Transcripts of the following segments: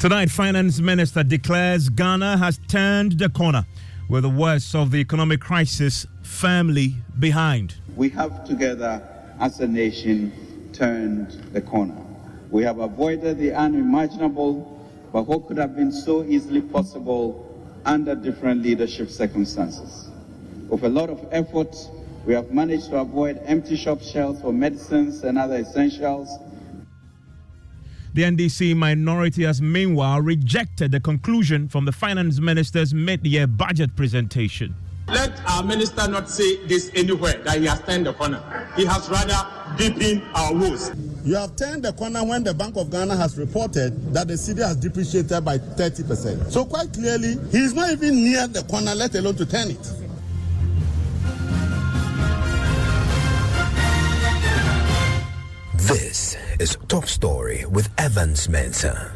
Tonight, Finance Minister declares Ghana has turned the corner, with the worst of the economic crisis firmly behind. We have together, as a nation, turned the corner. We have avoided the unimaginable, but what could have been so easily possible under different leadership circumstances. With a lot of effort, we have managed to avoid empty shop shelves for medicines and other essentials. The NDC minority has meanwhile rejected the conclusion from the Finance Minister's mid-year budget presentation. Let our minister not say this anywhere, that he has turned the corner. He has rather deepened our woes. You have turned the corner when the Bank of Ghana has reported that the cedi has depreciated by 30%. So quite clearly, he is not even near the corner, let alone to turn it. This is Top Story with Evans Mensah.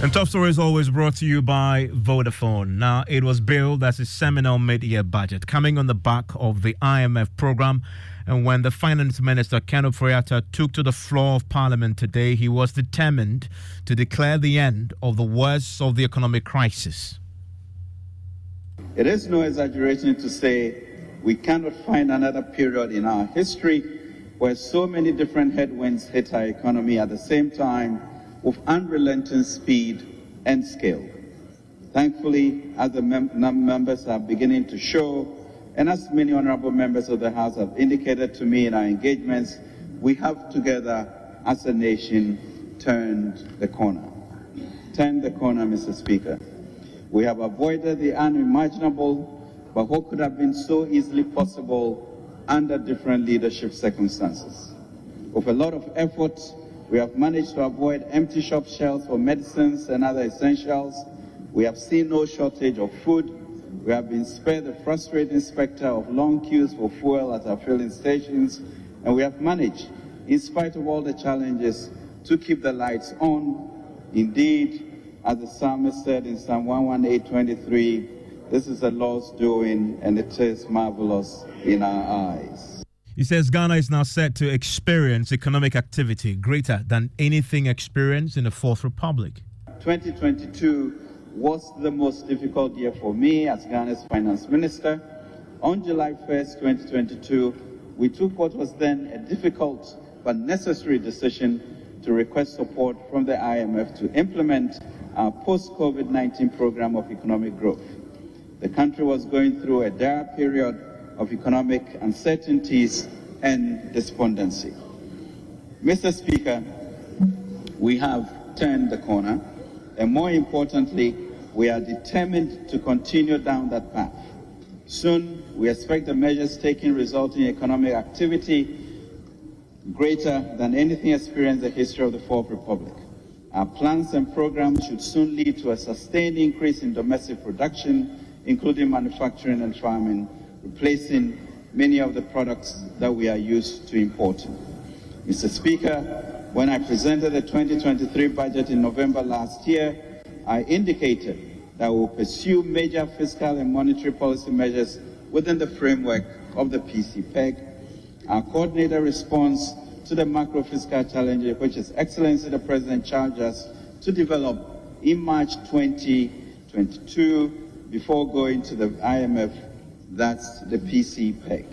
And Top Story is always brought to you by Vodafone. Now, it was billed as a seminal mid-year budget, coming on the back of the IMF program. And when the Finance Minister, Ken Ofori-Atta, took to the floor of Parliament today, he was determined to declare the end of the worst of the economic crisis. It is no exaggeration to say we cannot find another period in our history where so many different headwinds hit our economy at the same time with unrelenting speed and scale. Thankfully, as the members are beginning to show, and as many honorable members of the House have indicated to me in our engagements, we have together, as a nation, turned the corner. Turned the corner, Mr. Speaker. We have avoided the unimaginable, but what could have been so easily possible under different leadership circumstances. With a lot of effort, we have managed to avoid empty shop shelves for medicines and other essentials. We have seen no shortage of food. We have been spared the frustrating specter of long queues for fuel at our filling stations, and we have managed, in spite of all the challenges, to keep the lights on. Indeed, as the psalmist said in Psalm 118:23, this is the Lord's doing, and it is marvelous in our eyes. He says Ghana is now set to experience economic activity greater than anything experienced in the Fourth Republic. 2022 was the most difficult year for me as Ghana's finance minister. On July 1st, 2022, we took what was then a difficult but necessary decision to request support from the IMF to implement our post-COVID-19 program of economic growth. The country was going through a dire period of economic uncertainties and despondency. Mr. Speaker, we have turned the corner, and more importantly, we are determined to continue down that path. Soon, we expect the measures taken resulting in economic activity greater than anything experienced in the history of the Fourth Republic. Our plans and programs should soon lead to a sustained increase in domestic production, including manufacturing and farming, replacing many of the products that we are used to importing. Mr. Speaker, when I presented the 2023 budget in November last year, I indicated that we will pursue major fiscal and monetary policy measures within the framework of the PCPEG. Our coordinated response to the macro fiscal challenges, which His Excellency the President charged us to develop in March 2022 before going to the IMF, that's the PCPEG.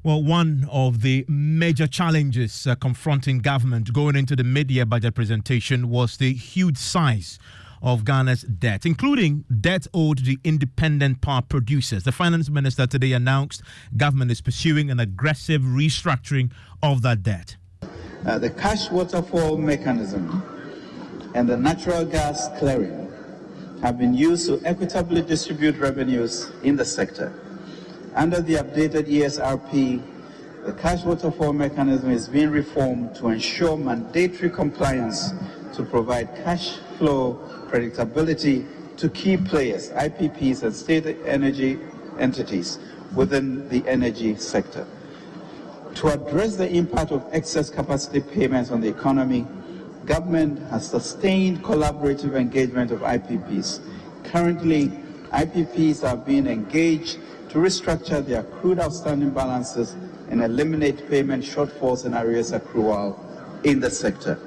Well, one of the major challenges confronting government going into the mid-year budget presentation was the huge size of Ghana's debt, including debt owed to the independent power producers. The Finance Minister today announced government is pursuing an aggressive restructuring of that debt. The cash waterfall mechanism and the natural gas clearing have been used to equitably distribute revenues in the sector. Under the updated ESRP, the cash waterfall mechanism is being reformed to ensure mandatory compliance to provide cash flow predictability to key players, IPPs and state energy entities within the energy sector. To address the impact of excess capacity payments on the economy, government has sustained collaborative engagement of IPPs. Currently, IPPs are being engaged to restructure their accrued outstanding balances and eliminate payment shortfalls and arrears accrual in the sector.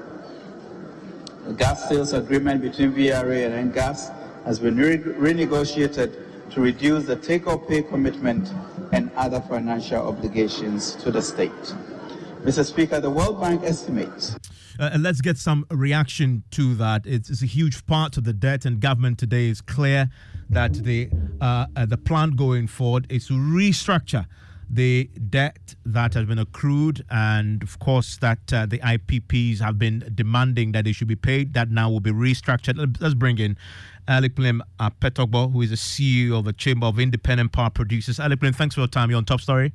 The gas sales agreement between VRA and NGAS has been renegotiated to reduce the take-or-pay commitment and other financial obligations to the state. Mr. Speaker, the World Bank estimates. Let's get some reaction to that. It's a huge part of the debt, and government today is clear that the plan going forward is to restructure the debt that has been accrued, and of course that the IPPs have been demanding that they should be paid. That now will be restructured. Let's bring in Alikplim Petogbo, who is the CEO of the Chamber of Independent Power Producers. Alikplim, thanks for your time. You're on Top Story.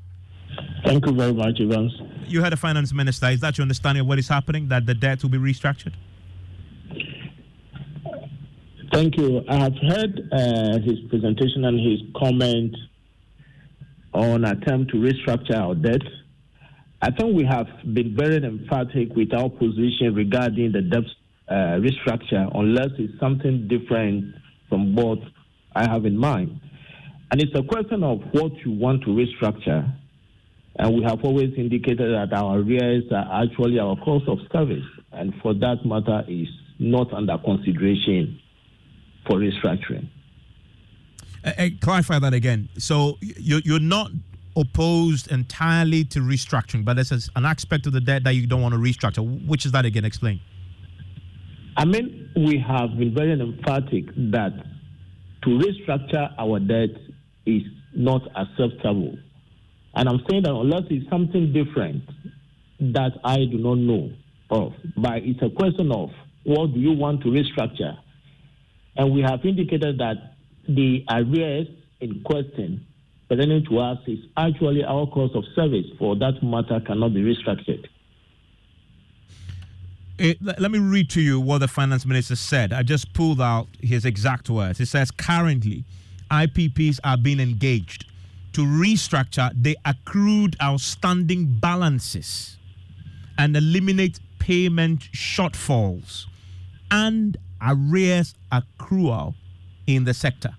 Thank you very much, Evans. You heard the finance minister. Is that your understanding of what is happening, that the debt will be restructured? Thank you. I have heard his presentation and his comment on attempt to restructure our debt. I think we have been very emphatic with our position regarding the debt restructure, unless it's something different from what I have in mind. And it's a question of what you want to restructure. And we have always indicated that our arrears are actually our cost of service, and for that matter is not under consideration for restructuring. Clarify that again. So you're not opposed entirely to restructuring, but there's an aspect of the debt that you don't want to restructure. Which is that again? Explain. I mean, we have been very emphatic that to restructure our debt is not acceptable. And I'm saying that unless it's something different that I do not know of, but it's a question of what do you want to restructure? And we have indicated that the arrears in question pertaining to us is actually our cost of service. For that matter, cannot be restructured. Let me read to you what the finance minister said. I just pulled out his exact words. He says, currently, IPPs are being engaged to restructure the accrued outstanding balances and eliminate payment shortfalls and arrears accrual in the sector.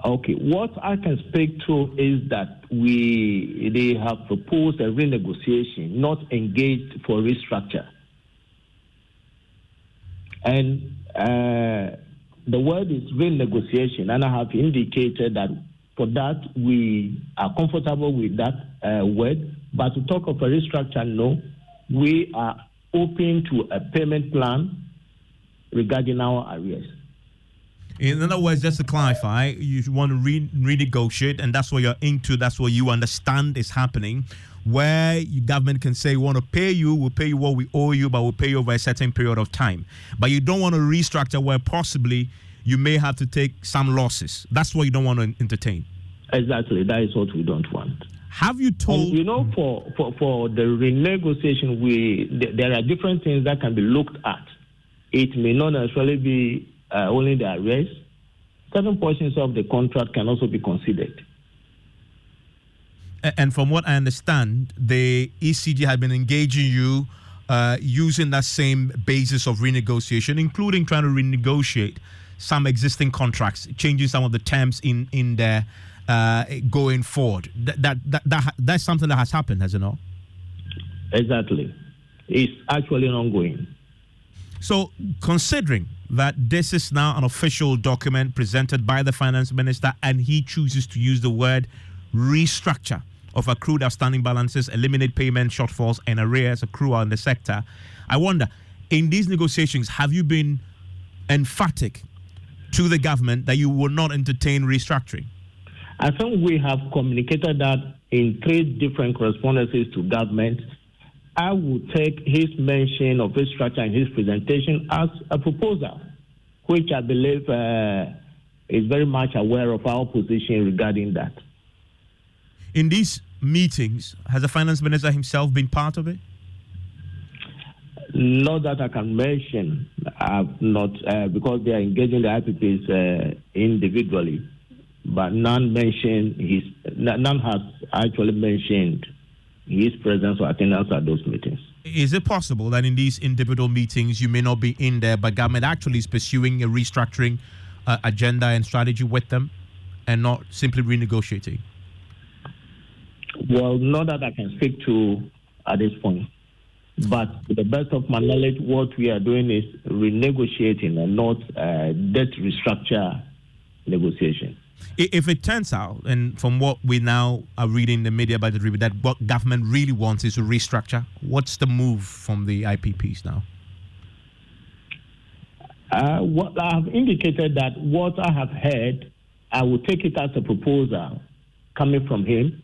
Okay, what I can speak to is that they have proposed a renegotiation, not engaged for restructure. And the word is renegotiation, and I have indicated that for that we are comfortable with that word. But to talk of a restructure, no, we are open to a payment plan regarding our arrears. In other words, just to clarify, you want to renegotiate, and that's what you're into. That's what you understand is happening, where your government can say, we want to pay you, we'll pay you what we owe you, but we'll pay you over a certain period of time. But you don't want to restructure where possibly you may have to take some losses. That's what you don't want to entertain. Exactly. That is what we don't want. Have you told... And, for the renegotiation, there are different things that can be looked at. It may not necessarily be only the arrears. Certain portions of the contract can also be considered. And from what I understand, the ECG had been engaging you using that same basis of renegotiation, including trying to renegotiate some existing contracts, changing some of the terms in there going forward. That's something that has happened, has it not? Exactly. It's actually ongoing. So, considering that this is now an official document presented by the finance minister, and he chooses to use the word restructure of accrued outstanding balances, eliminate payment shortfalls and arrears accrual in the sector, I wonder, in these negotiations, have you been emphatic to the government that you will not entertain restructuring? I think we have communicated that in 3 different correspondences to government. I would take his mention of restructure in his presentation as a proposal, which I believe is very much aware of our position regarding that. In these meetings, has the finance minister himself been part of it? Not that I can mention. I've not, because they are engaging the IPPs individually, but none has actually mentioned his presence or attendance at those meetings. Is it possible that in these individual meetings you may not be in there, but government actually is pursuing a restructuring agenda and strategy with them and not simply renegotiating? Well, not that I can speak to at this point. But to the best of my knowledge, what we are doing is renegotiating and not debt restructure negotiation. If it turns out, and from what we now are reading in the media budget review, that what government really wants is to restructure, what's the move from the IPPs now? What I have indicated that what I have heard, I will take it as a proposal coming from him.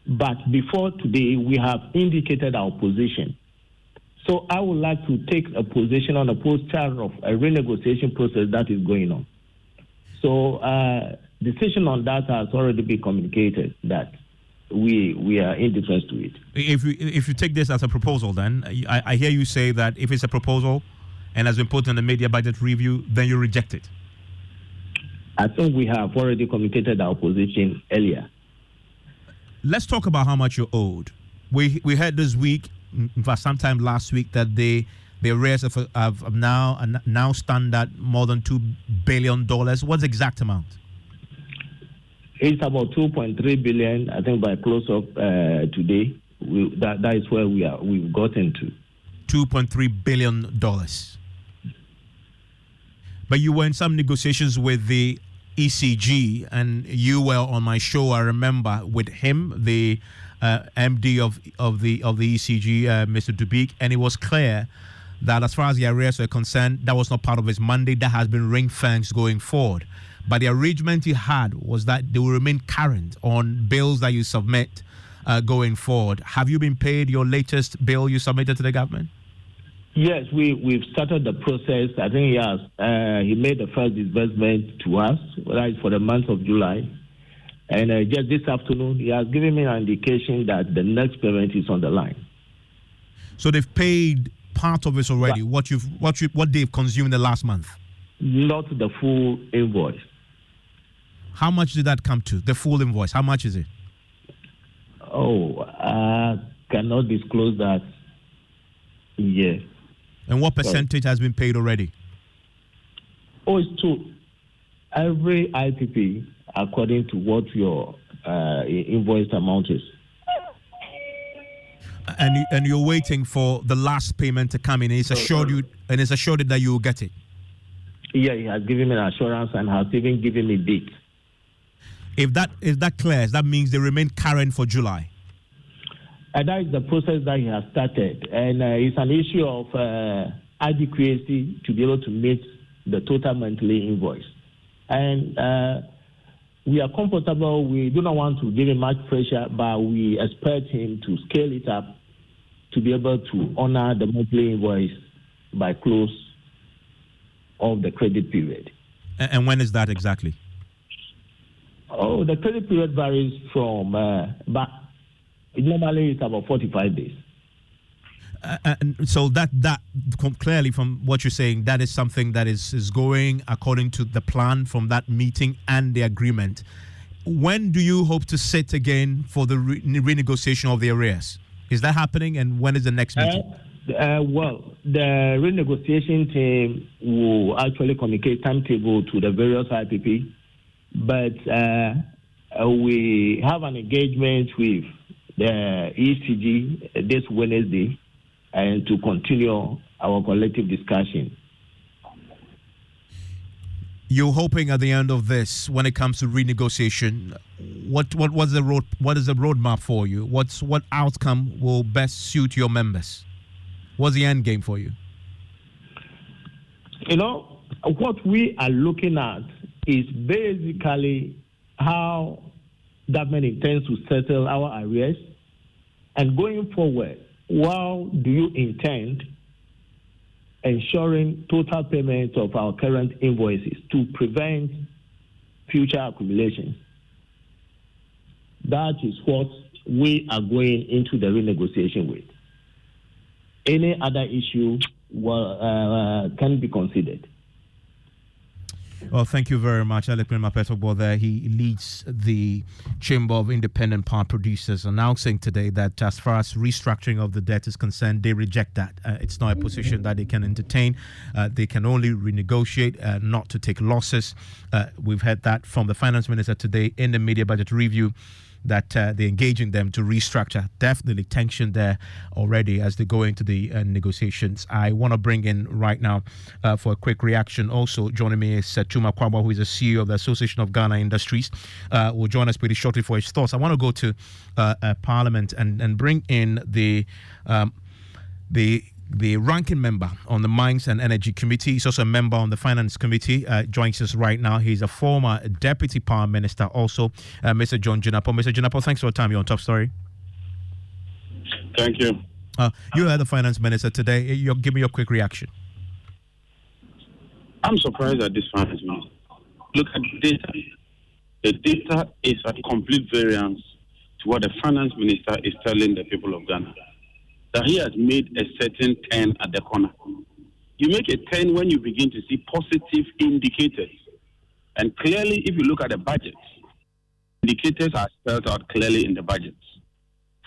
But before today, we have indicated our position. So I would like to take a position on the posture of a renegotiation process that is going on. So decision on that has already been communicated that we are indifferent to it. If you take this as a proposal, then I hear you say that if it's a proposal and has been put in the media budget review, then you reject it. I think we have already communicated our position earlier. Let's talk about how much you're owed. We heard this week, in fact, sometime last week, that the arrears have now stand at more than $2 billion. What's the exact amount? It's about 2.3 billion. I think by close of today, that is where we've gotten to. $2.3 billion. But you were in some negotiations with the ECG, and you were on my show, I remember, with him, the MD of the ECG, Mr. Dubik, and it was clear that as far as the arrears are concerned, that was not part of his mandate. That has been ring-fenced going forward. But the arrangement he had was that they will remain current on bills that you submit going forward. Have you been paid your latest bill you submitted to the government? Yes, we've started the process. I think he made the first disbursement to us, right, for the month of July. And just this afternoon, he has given me an indication that the next payment is on the line. So they've paid part of it already. What they've consumed in the last month? Not the full invoice. How much did that come to? The full invoice. How much is it? Oh, I cannot disclose that. Yes. And what percentage has been paid already? Oh, it's to every IPP according to what your invoice amount is. And you're waiting for the last payment to come in. It's assured that you will get it. Yeah, he has given me an assurance and has even given me dates. If that clears, that means they remain current for July. And that is the process that he has started. And it's an issue of adequacy to be able to meet the total monthly invoice. And we are comfortable. We do not want to give him much pressure, but we expect him to scale it up to be able to honor the monthly invoice by close of the credit period. And when is that exactly? Oh, the credit period varies from, but normally it's about 45 days. And so that clearly from what you're saying, that is something that is going according to the plan from that meeting and the agreement. When do you hope to sit again for the renegotiation of the arrears? Is that happening, and when is the next meeting? Well, the renegotiation team will actually communicate timetable to the various IPP, but we have an engagement with the ECG this Wednesday, and to continue our collective discussion. You're hoping at the end of this, when it comes to renegotiation, what is the roadmap for you? What outcome will best suit your members? What's the end game for you? You know, what we are looking at is basically how government intends to settle our arrears, and going forward, how do you intend ensuring total payment of our current invoices to prevent future accumulations? That is what we are going into the renegotiation with. Any other issue can be considered. Well, thank you very much, Alec Mapetogbo there. He leads the Chamber of Independent Power Producers, announcing today that as far as restructuring of the debt is concerned, they reject that. It's not a position that they can entertain. They can only renegotiate, not to take losses. We've heard that from the Finance Minister today in the media budget review, that they're engaging them to restructure. Definitely tension there already as they go into the negotiations. I want to bring in right now for a quick reaction. Also joining me is Chuma Kwaba, who is the CEO of the Association of Ghana Industries. Will join us pretty shortly for his thoughts. I want to go to Parliament and bring in the ranking member on the Mines and Energy Committee. He's also a member on the Finance Committee. Joins us right now. He's a former Deputy Power Minister also, Mr. John Jinapor. Mr. Jinapor, thanks for your time. You're on Top Story. Thank you. You heard the Finance Minister today. Give me your quick reaction. I'm surprised at this Finance Minister. Look at the data. The data is at complete variance to what the Finance Minister is telling the people of Ghana. That he has made a certain turn at the corner. You make a turn when you begin to see positive indicators. And clearly, if you look at the budget, indicators are spelled out clearly in the budget.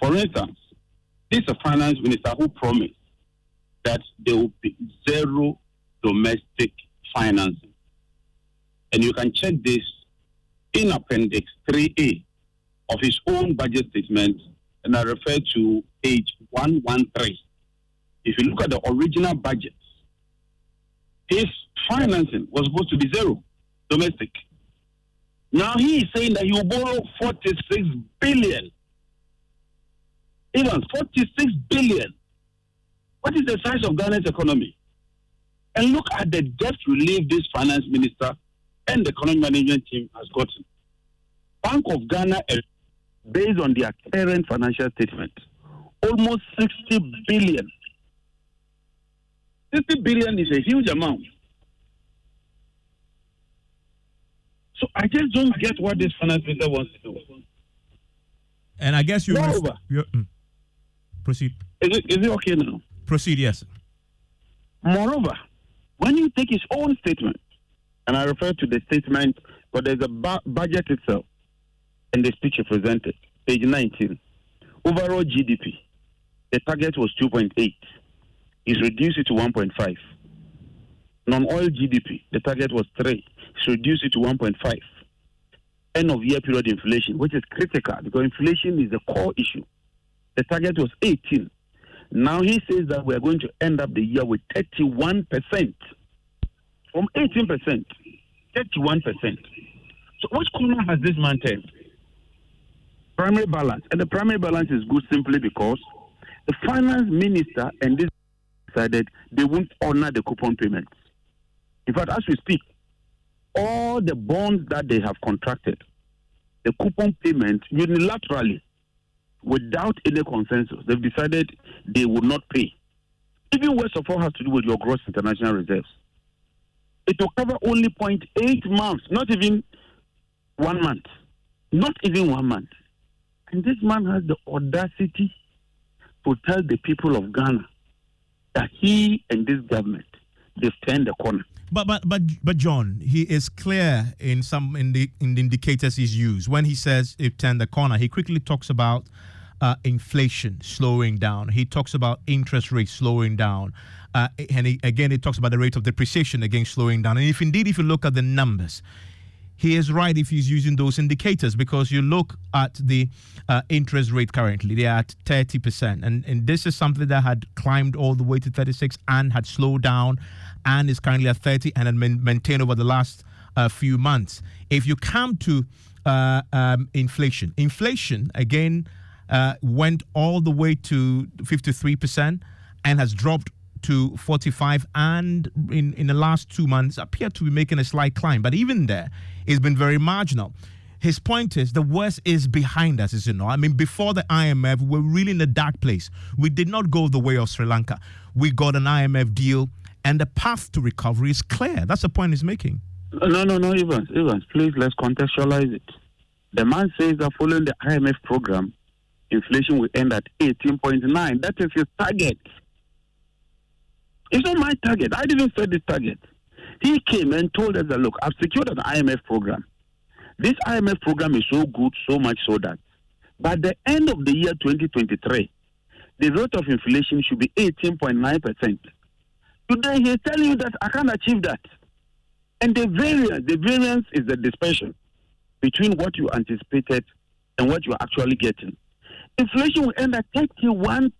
For instance, this is a finance minister who promised that there will be zero domestic financing. And you can check this in Appendix 3A of his own budget statement, and I refer to page 113. If you look at the original budget, his financing was supposed to be zero domestic. Now he is saying that he will borrow 46 billion. Even 46 billion. What is the size of Ghana's economy? And look at the debt relief this finance minister and the economic management team has gotten. Bank of Ghana, based on their current financial statement, almost 60 billion. 60 billion is a huge amount. So I just don't get what this finance minister wants to do. And I guess Moreover, proceed. Is it okay now? Proceed, yes. Moreover, when you take his own statement, and I refer to the statement, but there's a budget itself, and the speech he presented, page 19. Overall GDP, the target was 2.8. He's reduced it to 1.5. Non-oil GDP, the target was 3. He's reduced it to 1.5. End of year period inflation, which is critical because inflation is the core issue. The target was 18. Now he says that we're going to end up the year with 31%. From 18%, 31%. So which corner has this man turned? Primary balance. And the primary balance is good simply because the finance minister and this decided they won't honor the coupon payments. In fact, as we speak, all the bonds that they have contracted, the coupon payment unilaterally, without any consensus, they've decided they will not pay. Even worse of all has to do with your gross international reserves. It will cover only 0.8 months, not even 1 month. Not even 1 month. And this man has the audacity to tell the people of Ghana that he and this government, they've turned the corner. But John, he is clear in the indicators he's used. When he says it turned the corner, he quickly talks about inflation slowing down. He talks about interest rates slowing down. And he talks about the rate of depreciation again slowing down. And if you look at the numbers, he is right if he's using those indicators, because you look at the interest rate currently, they are at 30%. And this is something that had climbed all the way to 36 and had slowed down and is currently at 30 and had maintained over the last few months. If you come to inflation again went all the way to 53% and has dropped to 45, and in the last 2 months appear to be making a slight climb. But even there, it's been very marginal. His point is the worst is behind us, as you know. I mean, before the IMF, we were really in a dark place. We did not go the way of Sri Lanka. We got an IMF deal, and the path to recovery is clear. That's the point he's making. No, Evans, please, let's contextualize it. The man says that following the IMF program, inflation will end at 18.9. That is his target. It's not my target. I didn't set this target. He came and told us that, look, I've secured an IMF program. This IMF program is so good, so much so that by the end of the year 2023, the rate of inflation should be 18.9%. Today, he's telling you that I can't achieve that. And the variance is the dispersion between what you anticipated and what you're actually getting. Inflation will end at 31%.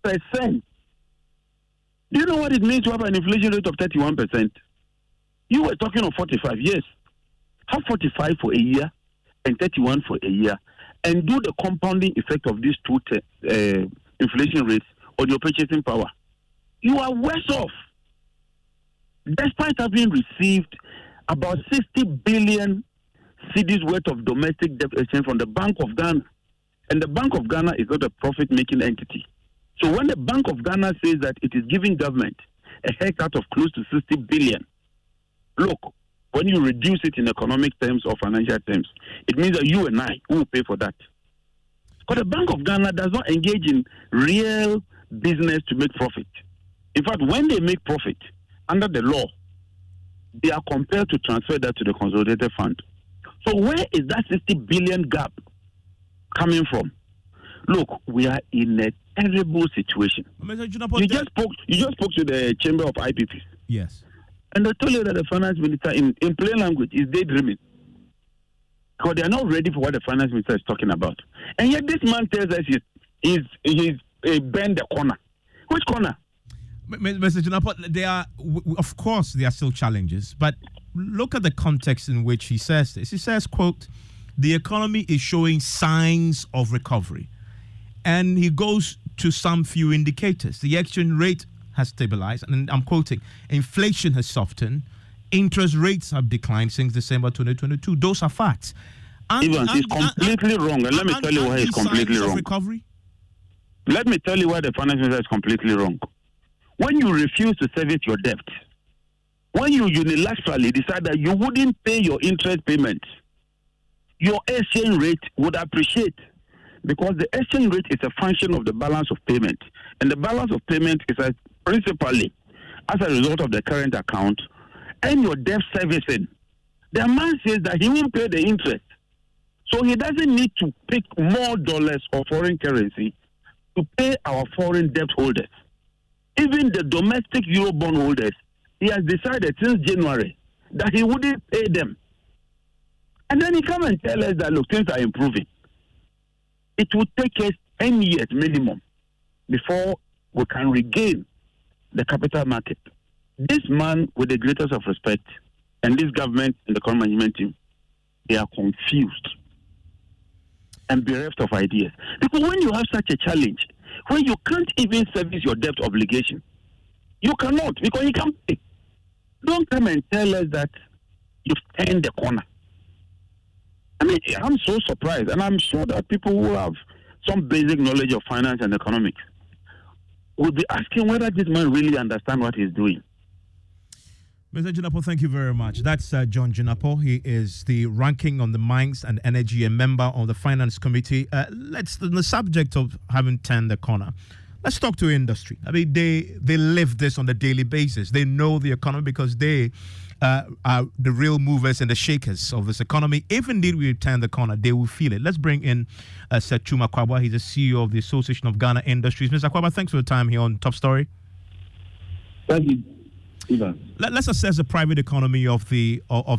Do you know what it means to have an inflation rate of 31%? You were talking of 45 years. Have 45 for a year and 31 for a year, and do the compounding effect of these two inflation rates on your purchasing power. You are worse off. Despite having received about 60 billion cedis worth of domestic debt exchange from the Bank of Ghana, and the Bank of Ghana is not a profit-making entity. So when the Bank of Ghana says that it is giving government a haircut of close to 60 billion, look, when you reduce it in economic terms or financial terms, it means that you and I will pay for that. Because the Bank of Ghana does not engage in real business to make profit. In fact, when they make profit, under the law, they are compelled to transfer that to the consolidated fund. So where is that 60 billion gap coming from? Look, we are in a terrible situation. You just spoke to the Chamber of IPPs. Yes. And they told you that the finance minister, in plain language, is daydreaming. Because they are not ready for what the finance minister is talking about. And yet this man tells us he's bend the corner. Which corner? Mr. Jinapor, of course, there are still challenges, but look at the context in which he says this. He says, quote, the economy is showing signs of recovery. And he goes to some few indicators. The exchange rate has stabilized, and I'm quoting, inflation has softened, interest rates have declined since December 2022. Those are facts. Evans, he's completely wrong, and let me tell you why he's completely wrong. Recovery? Let me tell you why the finance minister is completely wrong. When you refuse to service your debt, when you unilaterally decide that you wouldn't pay your interest payments, your exchange rate would appreciate, because the exchange rate is a function of the balance of payment. And the balance of payment is principally as a result of the current account and your debt servicing. The man says that he won't pay the interest. So he doesn't need to pick more dollars or foreign currency to pay our foreign debt holders. Even the domestic Eurobond holders, he has decided since January that he wouldn't pay them. And then he come and tell us that, look, things are improving. It will take us 10 years minimum before we can regain the capital market. This man, with the greatest of respect, and this government and the current management team, they are confused and bereft of ideas. Because when you have such a challenge, when you can't even service your debt obligation, you cannot, because you can't pay. Don't come and tell us that you've turned the corner. I mean, I'm so surprised, and I'm sure that people who have some basic knowledge of finance and economics will be asking whether this man really understands what he's doing. Mr. Jinapor, thank you very much. That's John Jinapor. He is the ranking on the Mines and Energy, a member of the Finance Committee. Let's, on the subject of having turned the corner, let's talk to industry. I mean, they live this on a daily basis. They know the economy because they are the real movers and the shakers of this economy. If indeed we turn the corner, they will feel it. Let's bring in Sir Twum Akwabwa. He's the CEO of the Association of Ghana Industries. Mr. Akwabwa, thanks for your time here on Top Story. Thank you, Ivan. Let's assess the private economy of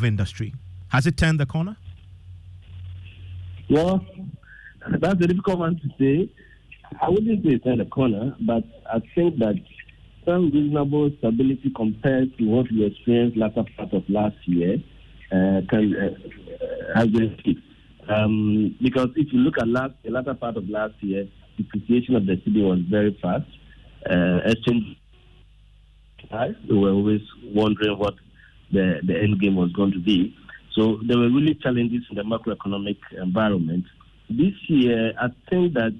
industry. Has it turned the corner? Well, that's a difficult one to say. I wouldn't say it turned the corner, but I think that some reasonable stability compared to what we experienced latter part of last year has been achieved. Because if you look at the latter part of last year, depreciation of the cedi was very fast. Exchange, we were always wondering what the end game was going to be. So there were really challenges in the macroeconomic environment. This year, I think that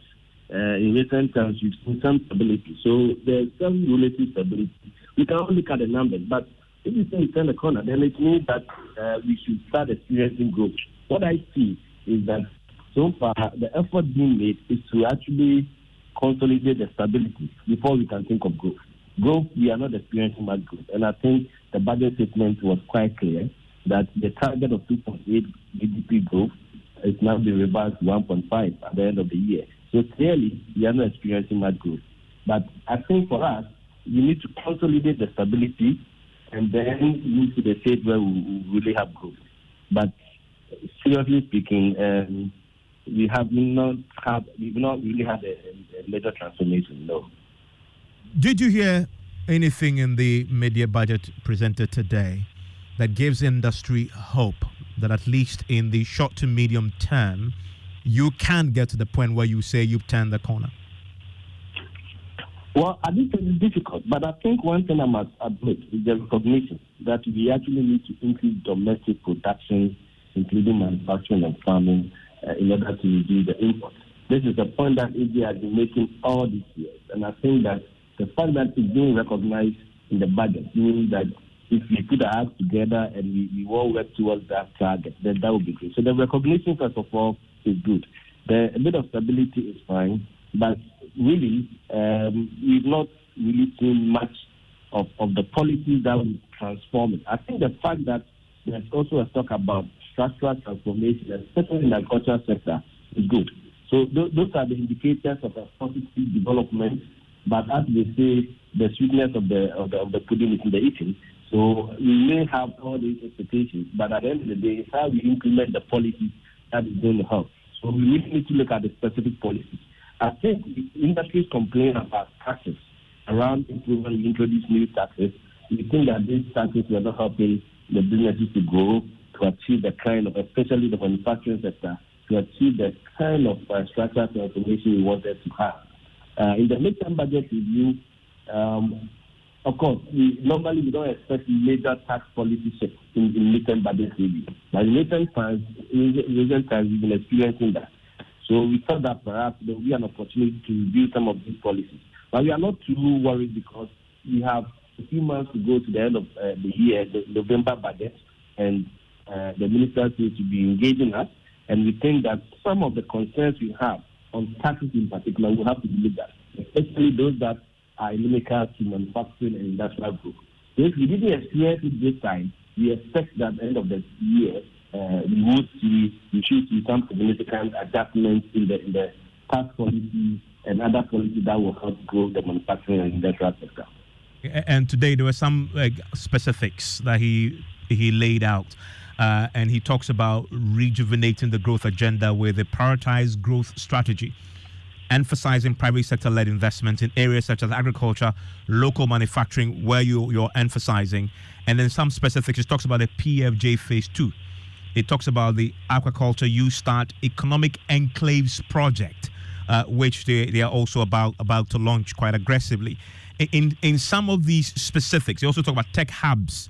in recent times, we've seen some stability. So there's some relative stability. We can only look at the numbers, but if you say we turn the corner, then it means that we should start experiencing growth. What I see is that so far, the effort being made is to actually consolidate the stability before we can think of growth. growth, we are not experiencing much growth. And I think the budget statement was quite clear that the target of 2.8 GDP growth is now being revised to 1.5 at the end of the year. So clearly, we are not experiencing much growth. But I think for us, we need to consolidate the stability and then move to the stage where we really have growth. But seriously speaking, we've not really had a major transformation, no. Did you hear anything in the mid-year budget presented today that gives industry hope that at least in the short to medium term, you can get to the point where you say you've turned the corner? Well, I think it's difficult, but I think one thing I must admit is the recognition that we actually need to increase domestic production, including manufacturing and farming, in order to reduce the import. This is a point that India has been making all these years, and I think that the fact that it's being recognized in the budget means that if we put our hands together and we all work towards that target, then that would be great. So the recognition, first of all, is good. A bit of stability is fine, but really, we've not really seen much of the policies that will transform it. I think the fact that there's also a talk about structural transformation, especially in the agricultural sector, is good. So those are the indicators of a positive development. But as they say, the sweetness of the pudding is in the eating. So we may have all these expectations, but at the end of the day, it's how we implement the policies that is going to help. So we really need to look at the specific policies. I think industries complain about taxes around improvement. We introduce new taxes. We think that these taxes were not helping the businesses to grow, to achieve the kind of, especially the manufacturing sector, to achieve the kind of structural transformation we wanted to have. In the midterm budget review, of course, normally we don't expect major tax policy shifts in midterm budget review. But in recent times, we've been experiencing that. So we thought that perhaps there will be an opportunity to review some of these policies. But we are not too worried because we have a few months to go to the end of the year, the November budget, and the ministers need to be engaging us. And we think that some of the concerns we have on taxes in particular will have to be looked at, especially those that are inimical to manufacturing and industrial growth. So if we didn't experience it this time, we expect that at the end of the year, we should see some significant adjustments in the tax policy and other policies that will help grow the manufacturing and industrial sector. And today there were some specifics that he laid out. And he talks about rejuvenating the growth agenda with a prioritized growth strategy, emphasizing private sector-led investment in areas such as agriculture, local manufacturing, where you're emphasizing. And then some specifics, he talks about the PFJ Phase 2. It talks about the Aquaculture You Start Economic Enclaves project, which they are also about to launch quite aggressively. In some of these specifics, he also talk about tech hubs,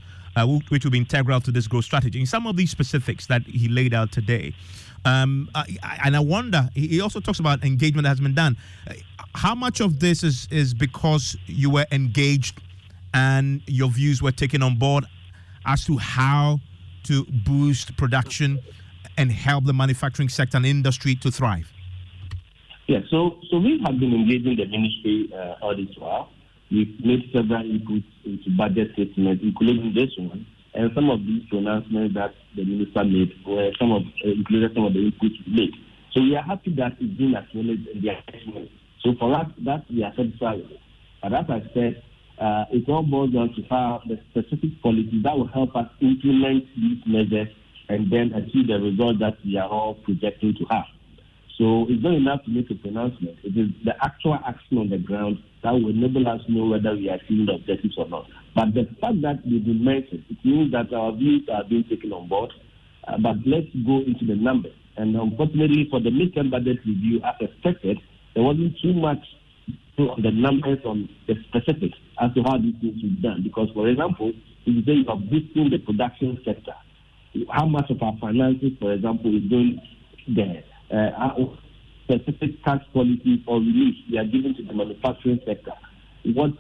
which will be integral to this growth strategy. In some of these specifics that he laid out today, and I wonder, he also talks about engagement that has been done. How much of this is because you were engaged and your views were taken on board as to how to boost production and help the manufacturing sector and industry to thrive? Yeah, so we have been engaging the ministry all this while. We've made several inputs into budget statements, including this one, and some of these pronouncements that the minister made were included some of the inputs we made. So we are happy that it's being acknowledged in the assessment. So for us, that we are satisfied with. But as I said, it all boils down to how the specific policies that will help us implement these measures and then achieve the result that we are all projecting to have. So it's not enough to make a pronouncement. It is the actual action on the ground that will enable us to know whether we are achieving the objectives or not. But the fact that they've been mentioned, it means that our views are being taken on board. But let's go into the numbers. And unfortunately, for the midterm budget review, as expected, there wasn't too much on the numbers, on the specifics as to how these things will be done. Because, for example, if you say you are boosting the production sector, how much of our finances, for example, is going there? Specific tax policies or relief we are giving to the manufacturing sector. What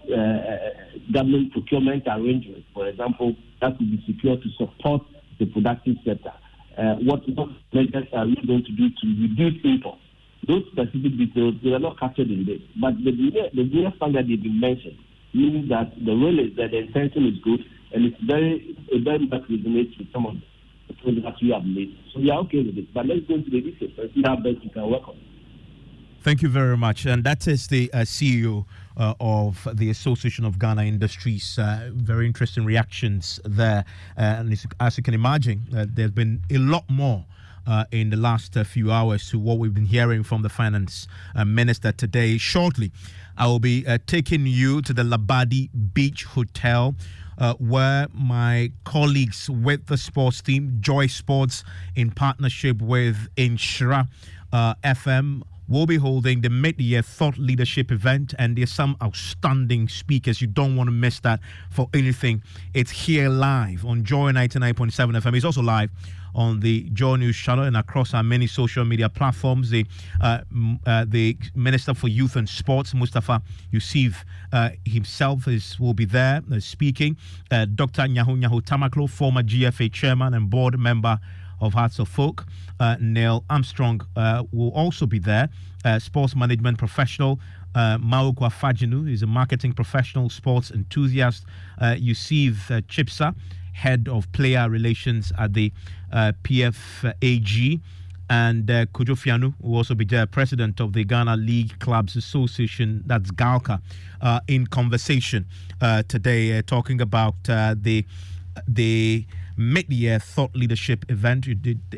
government procurement arrangements, for example, that will be secured to support the productive sector. What measures are we going to do to reduce imports? Those specific details, they are not captured in this. But the mere fact that they've been mentioned means that the will is there, the intention is good, and it very much resonates with some of the points that you have made. So we are okay with it. But let's go into the details and see how best we can work on it. Thank you very much. And that is the CEO of the Association of Ghana Industries. Very interesting reactions there. And as you can imagine, there's been a lot more in the last few hours to what we've been hearing from the finance minister today. Shortly, I will be taking you to the Labadi Beach Hotel, where my colleagues with the sports team, Joy Sports, in partnership with Inshra FM, will be holding the mid-year thought leadership event, and there's some outstanding speakers. You don't want to miss that for anything. It's here live on Joy 99.7 FM. It's also live on the Joy News channel and across our many social media platforms. The Minister for Youth and Sports, Mustafa Yusuf, himself will be there speaking. Dr. Nyahu Tamaklo, former GFA chairman and board member of Hearts of Folk, Neil Armstrong, will also be there. Sports management professional Maukwa Fajinu is a marketing professional, sports enthusiast. Yusuf Chipsa, head of player relations at the PFAG, and Kojo Fianu will also be there, president of the Ghana League Clubs Association, that's GALCA, in conversation today, talking about the mid-year thought leadership event.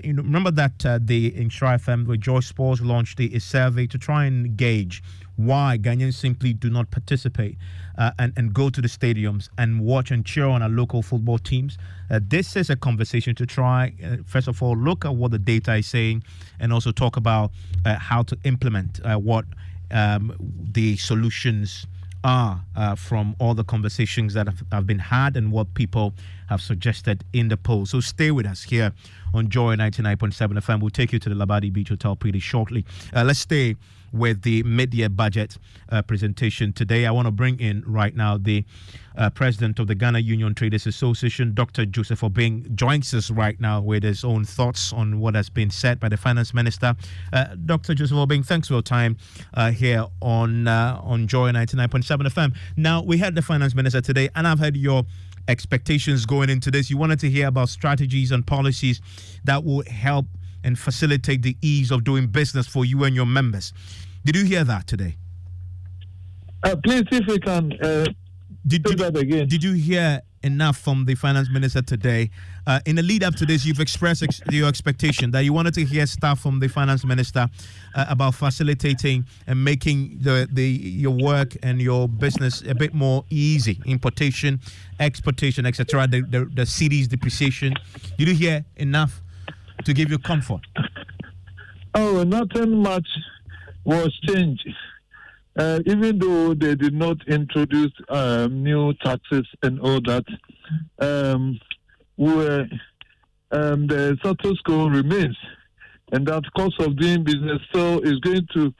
Remember that the Inshra FM with Joy Sports launched a survey to try and gauge why Ghanaians simply do not participate and go to the stadiums and watch and cheer on our local football teams. This is a conversation to try, first of all, look at what the data is saying, and also talk about how to implement what the solutions are from all the conversations that have been had and what people have suggested in the poll. So stay with us here on Joy 99.7 FM. We'll take you to the Labadi Beach Hotel pretty shortly. Let's stay with the mid-year budget presentation today. I want to bring in right now the president of the Ghana Union Traders Association, Dr. Joseph Obeng, joins us right now with his own thoughts on what has been said by the finance minister. Dr. Joseph Obeng, thanks for your time here on Joy 99.7 FM. Now, we had the finance minister today, and I've heard your expectations going into this. You wanted to hear about strategies and policies that will help and facilitate the ease of doing business for you and your members. Did you hear that today? Please, if we can do that again. Did you hear enough from the finance minister today? In the lead up to this, you've expressed your expectation that you wanted to hear stuff from the finance minister about facilitating and making your work and your business a bit more easy. Importation, exportation, etc. The city's depreciation. Did you hear enough to give you comfort? Oh, nothing much was changed. Even though they did not introduce new taxes and all that, the status quo remains. And that cost of doing business still is going to